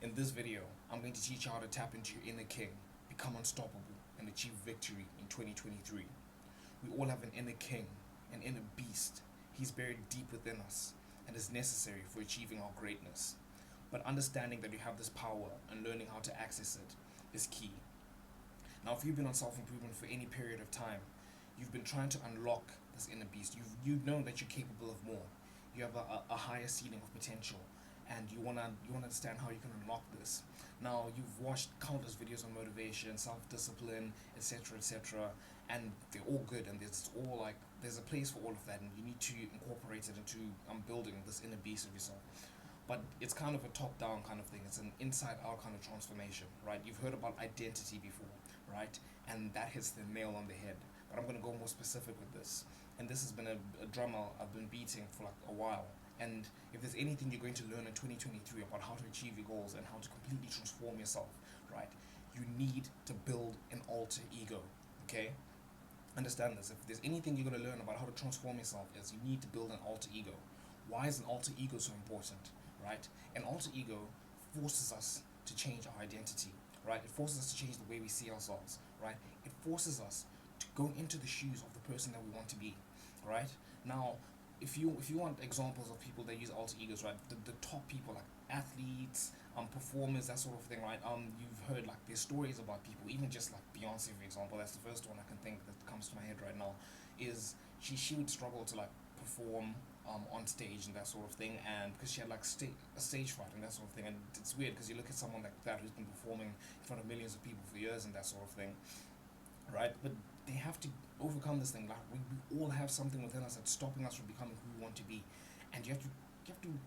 In this video, I'm going to teach you how to tap into your inner king, become unstoppable, and achieve victory in 2023. We all have an inner king, an inner beast. He's buried deep within us and is necessary for achieving our greatness. But understanding that you have this power and learning how to access it is key. Now, if you've been on self-improvement for any period of time, you've been trying to unlock this inner beast. You've known that you're capable of more. You have a higher ceiling of potential, and you wanna understand how you can unlock this. Now, you've watched countless videos on motivation, self-discipline, etc., etc., and they're all good, and there's a place for all of that, and you need to incorporate it into building this inner beast of yourself. But it's kind of a top-down kind of thing. It's an inside-out kind of transformation, right? You've heard about identity before, right? And that hits the nail on the head. But I'm going to go more specific with this. And this has been a drum I've been beating for like a while. And if there's anything you're going to learn in 2023 about how to achieve your goals and how to completely transform yourself, right? You need to build an alter ego, okay? Understand this. If there's anything you're going to learn about how to transform yourself, is you need to build an alter ego. Why is an alter ego so important, right? An alter ego forces us to change our identity, right? It forces us to change the way we see ourselves, right? It forces us to go into the shoes of the person that we want to be, right? Now, if you want examples of people that use alter egos, right? The top people, like athletes, performers, that sort of thing, right? You've heard like there's stories about people, even just like Beyonce, for example. That's the first one I can think that comes to my head right now. Is she would struggle to like perform on stage and that sort of thing, and because she had like a stage fright and that sort of thing. And it's weird because you look at someone like that who's been performing in front of millions of people for years and that sort of thing, right? But they have to overcome this thing. Like we all have something within us that's stopping us from becoming who we want to be, and you have to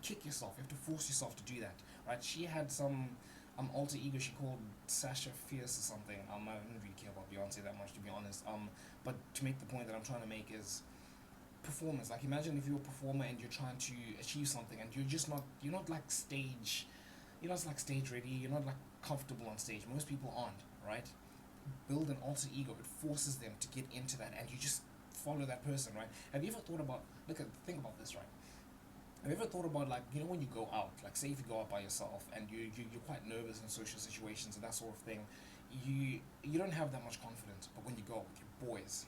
kick yourself. You have to force yourself to do that, right? She had some alter ego she called Sasha Fierce or something. I don't really care about Beyonce that much, to be honest. But to make the point that I'm trying to make is performance. Like imagine if you're a performer and you're trying to achieve something and you're not like stage, you're not like stage ready. You're not like comfortable on stage. Most people aren't, right? Build an alter ego. It forces them to get into that, and you just follow that person, right? Have you ever thought about think about this, right? Have you ever thought about like when you go out, like say if you go out by yourself and you're quite nervous in social situations and that sort of thing, you don't have that much confidence, but when you go out with your boys,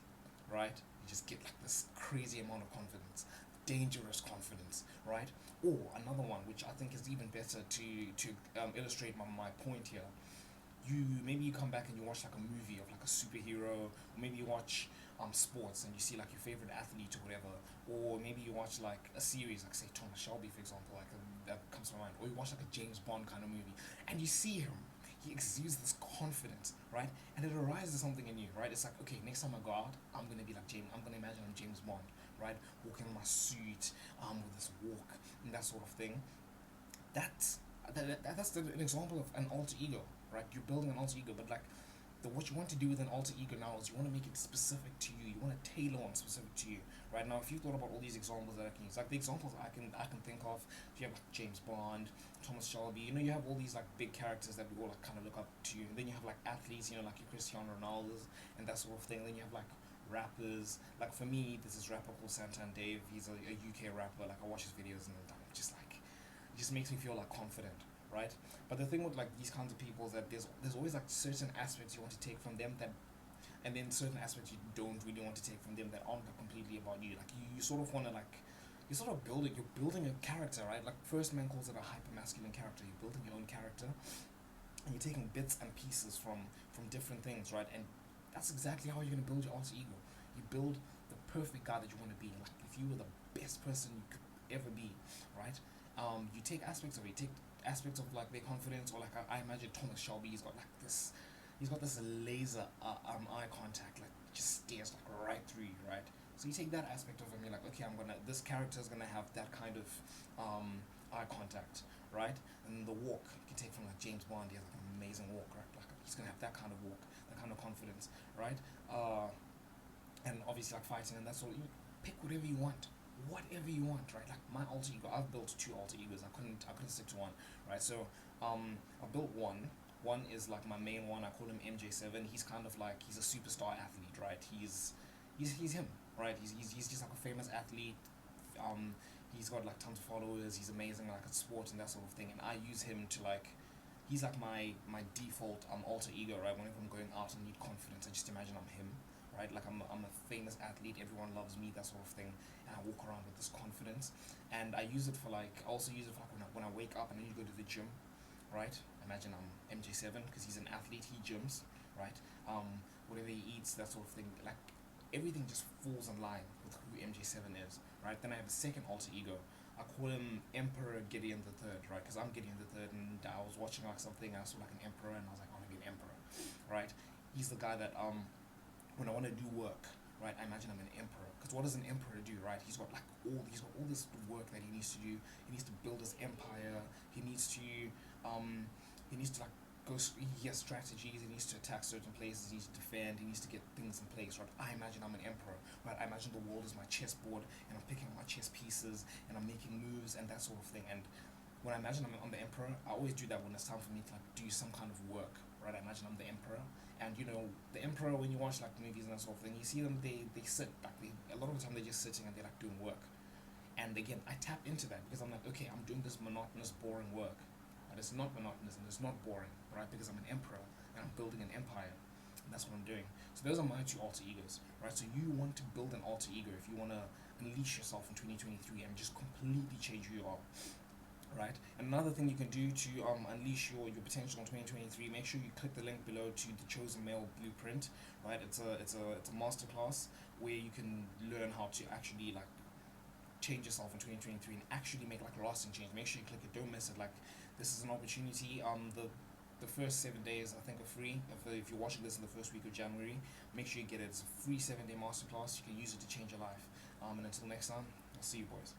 right, you just get like this crazy amount of confidence, dangerous confidence, right? Or another one which I think is even better to illustrate my point here. Maybe you come back and you watch like a movie of like a superhero, or maybe you watch sports and you see like your favorite athlete or whatever, or maybe you watch like a series like say Thomas Shelby, for example, like that comes to my mind, or you watch like a James Bond kind of movie and you see him, he exudes this confidence, right? And it arises something in you, right? It's like, okay, next time I go out, I'm gonna be like I'm gonna imagine I'm James Bond, right? Walking in my suit, with this walk and that sort of thing. That's an example of an alter ego, right? You're building an alter ego, but like what you want to do with an alter ego now is you want to make it specific to you. You want to tailor one specific to you, right? Now, if you thought about all these examples that I can use, like the examples I can think of, you have like James Bond, Thomas Shelby. You have all these like big characters that we all like kind of look up to. And then you have like athletes, like your Cristiano Ronaldo's and that sort of thing. Then you have like rappers. Like for me, this is rapper called Santan Dave. He's a UK rapper. Like I watch his videos and I'm just like, it just makes me feel like confident, right? But the thing with like these kinds of people is that there's always like certain aspects you want to take from them that, and then certain aspects you don't really want to take from them that aren't like completely about you. Like you sort of want to like you're sort of you're building a character, right? Like First Man calls it a hyper masculine character. You're building your own character, and you're taking bits and pieces from different things, right? And that's exactly how you're gonna build your alter ego. You build the perfect guy that you want to be. Like if you were the best person you could ever be, right? You take aspects of it. You take aspects of like their confidence, or like I imagine Thomas Shelby. He's got this laser eye contact, like just stares like right through you, right? So you take that aspect of him. You're like, okay, this character is gonna have that kind of eye contact, right? And the walk you can take from like James Bond. He has like an amazing walk, right? Like he's gonna have that kind of walk, that kind of confidence, right? And obviously like fighting and that's all. You pick whatever you want, right? Like my alter ego, I've built two alter egos. I couldn't stick to one, right? So I built one is like my main one. I call him MJ7. He's kind of like he's a superstar athlete, right? He's him, right? He's just like a famous athlete. He's got like tons of followers. He's amazing like at sports and that sort of thing. And I use him to like he's like my default alter ego, right? Whenever I'm going out and need confidence, I just imagine I'm him, right? Like I'm a famous athlete, everyone loves me, that sort of thing, and I walk around with this confidence, and I use it for like I also use it for like when I wake up and I need to go to the gym, right? Imagine I'm MJ7 because he's an athlete, he gyms, right? Whatever he eats, that sort of thing, like everything just falls in line with who MJ7 is, right? Then I have a second alter ego. I call him Emperor Gideon the Third, right? Because I'm Gideon the Third, and I was watching like something, and I saw like an emperor, and I was like, I want to be an emperor, right? He's the guy that when I want to do work, right? I imagine I'm an emperor. Because what does an emperor do, right? He's got all this work that he needs to do. He needs to build his empire. He needs to like he has strategies. He needs to attack certain places. He needs to defend. He needs to get things in place, right? I imagine I'm an emperor, right? I imagine the world is my chessboard, and I'm picking up my chess pieces, and I'm making moves and that sort of thing. And when I imagine I'm the emperor, I always do that when it's time for me to like do some kind of work, right? I imagine I'm the emperor, and you know the emperor, when you watch like movies and that sort of thing, you see them, they sit like a lot of the time they're just sitting and they're like doing work. And again, I tap into that because I'm like, okay, I'm doing this monotonous, boring work, but it's not monotonous and it's not boring, right? Because I'm an emperor and I'm building an empire, and that's what I'm doing. So those are my two alter egos, right? So you want to build an alter ego if you want to unleash yourself in 2023 and just completely change who you are, right? And another thing you can do to unleash your potential in 2023, make sure you click the link below to the Chosen Male Blueprint, right? It's a masterclass where you can learn how to actually like change yourself in 2023 and actually make like lasting change. Make sure you click it, don't miss it. Like this is an opportunity. The first 7 days I think are free. If you're watching this in the first week of January, make sure you get it. It's a free 7-day masterclass. You can use it to change your life. And until next time, I'll see you boys.